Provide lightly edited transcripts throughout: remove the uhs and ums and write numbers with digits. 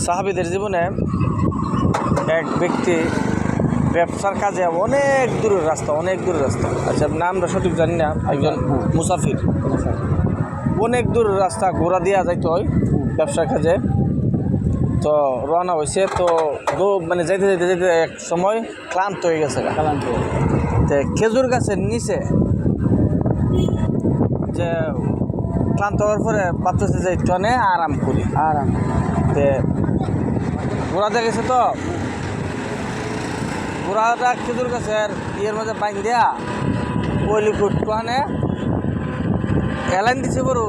সাহাবীদের জীবনে এক ব্যক্তি ব্যবসার কাজে অনেক দূরের রাস্তা আচ্ছা নামটা সঠিক জানি না, একজন মুসাফির অনেক দূরের রাস্তা ঘোরা দিয়া যাইতে হয় ব্যবসার কাজে। তো রওনা হয়েছে, তো মানে যাইতে যাইতে যাইতে এক সময় ক্লান্ত হয়ে গেছে। তো খেজুর গাছের নিচে যে ক্লান্ত হওয়ার পরে ভাবতেছে যে একটু আরাম করি। তে ঘোরাতে গেছে, তো ঘোড়াটা খেজুর গাছের ইয়ের মধ্যে বাইন দেয়া ওই লিকুইডটু এলাইন দিছে বড়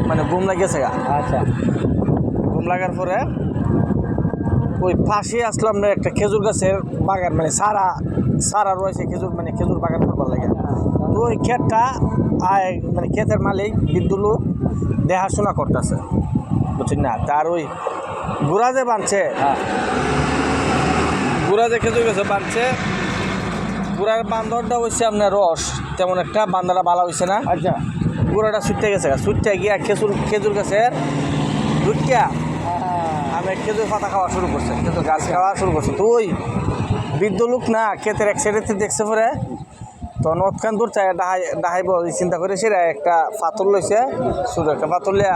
মানে ঘুম লাগিয়েছে গা। আচ্ছা, ঘুম লাগার পরে ওই পাশে আসলাম না একটা খেজুর গাছের বাগান, মানে সারা রয়েছে খেজুর, মানে খেজুর বাগান করবার লাগে। তো ওই ক্ষেতটা মানে ক্ষেতের মালিক বিদ্যুৎ দেখাশোনা করতেছে, বুঝছেন না। তার ওই ঘোড়া যে বাঁধছে, ঘোড়া যে খেজুর গাছে বাঁধছে, ঘোড়ার বান্ধরটা হচ্ছে আপনার রস তেমন একটা বান্ধাটা ভালো হয়েছে না। আচ্ছা, ঘোড়াটা ছুটতে গেছে, ছুটতে গিয়া খেজুর গাছের ঢুকিয়া আমি খেজুর পাতা খাওয়া শুরু করছে, খেজুর গাছ খাওয়া শুরু করছে। তো ওই বৃদ্ধ লোক না ক্ষেতের এক সাইডে দেখছে পরে, তো নৎখান দূর চাই ডাহাইব চিন্তা করে সেরা একটা পাথর লইছে, শুধু একটা পাথর লিয়া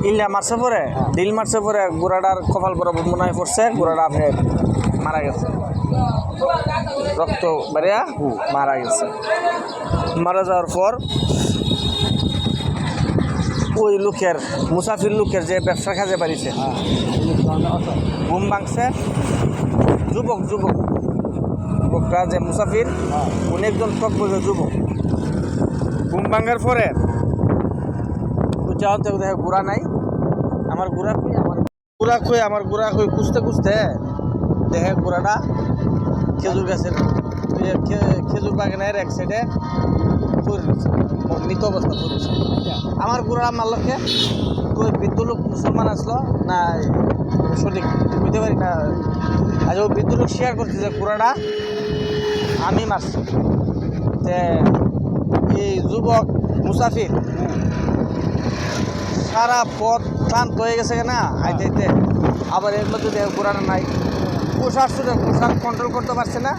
ইল্লা মারছে পরে, ডিল মারছে পরে ঘোড়াটার কপাল বরাবর মনে হয় পড়ছে, ঘোড়াটা আপনি মারা গেছে, রক্ত বাড়িয়া মারা গেছে। মারা যাওয়ার পর ওই লোকের মুসাফির লোকের যে ব্যবসার কাজে বাড়িছে ঘুম ভাঙছে। যুবকরা যে মুসাফির উনি একজন টকবগে যুবক। ঘুম ভাঙার পরে দেখে ঘোড়া নাই, আমার ঘোড়া কই খুঁজতে দেখে ঘোড়াটা খেজুর বাগানের এক সাইডে মৃত অবস্থা পড়েছে। আমার ঘোড়া মারলকে তো বৃদ্ধ লোক মুসলমান আসলো না, সঠিক বুঝতে পারি না। আজ ওই বৃদ্ধ লোক শেয়ার করছে যে ঘোড়াটা আমি মারছি। তে এই যুবক মুসাফির সারা পথ ক্লান্ত হয়ে গেছে না আইতে, আবার এর মধ্যে ঘোড়াটা নাই। পোশাক কন্ট্রোল করতে পারছে না,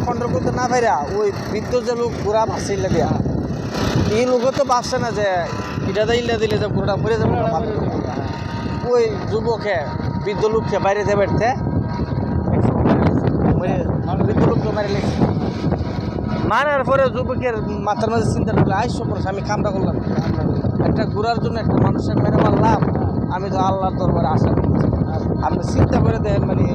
কন্ট্রোল করতে না পাইরা ওই বৃদ্ধ যে লোক ঘোড়া ভাসছে ইল্লা দিয়া, এই লোকও তো ভাবছে না যে এটা ইল্লা দিলে যে ঘোড়াটা মরে যাবে। ওই যুবকে বৃদ্ধ লোককে বাইরে দিয়ে বেড়তে বৃদ্ধ লোককে মারি লেগেছে। মারার পরে যুবকের মাথার মাঝে চিন্তা করলে আমি কামটা করলাম, একটা ঘোড়ার জন্য একটা মানুষের মেরে মারলাম, আমি তো আল্লাহর দরবারে আশা করছি। আপনি চিন্তা করে দেখেন, মানে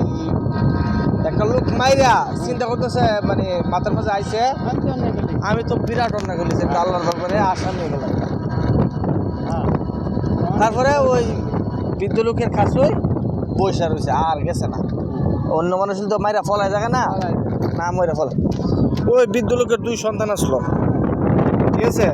একটা লোক মাইরা চিন্তা করতেছে, মানে মাথার মাঝে আইসে আমি তো বিরাট অন্যায় করেছি, আল্লাহর দরবারে আশা নিয়ে গেলাম। তারপরে ওই বৃদ্ধ লোকের কাছে পয়সা রয়েছে, আর গেছে না। অন্য মানুষ তো মাইরা ফলায় থাকে না ময়রা ফলায়। ওই বৃদ্ধ লোকের 2 সন্তান আসলো, ঠিক আছে।